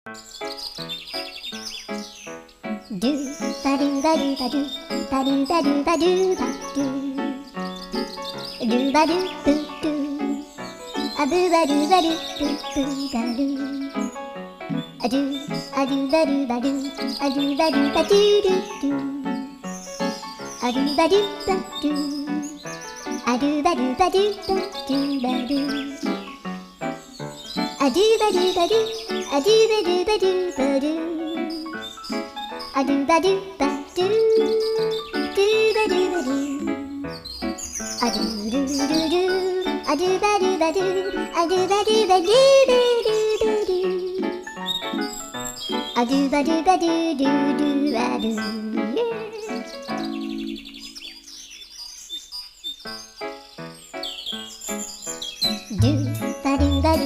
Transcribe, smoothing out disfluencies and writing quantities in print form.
ドゥバドゥバドゥバドゥバドゥバドゥバドゥバドゥドゥバドゥブドゥアブバドゥバドゥブブバドゥアドゥアドゥバドゥバドゥアドゥバドゥバドゥドゥドゥアドゥバドゥバドゥアドゥバドゥバドゥバドゥバドゥアドゥバドゥバドゥアドゥバドゥバドゥバドゥアドゥバドゥバドゥドゥバドゥバドゥアドゥルルルアドゥバドゥバドゥアドゥバドゥバドゥバドゥバドゥアドゥバドゥバドゥドゥドゥアドゥ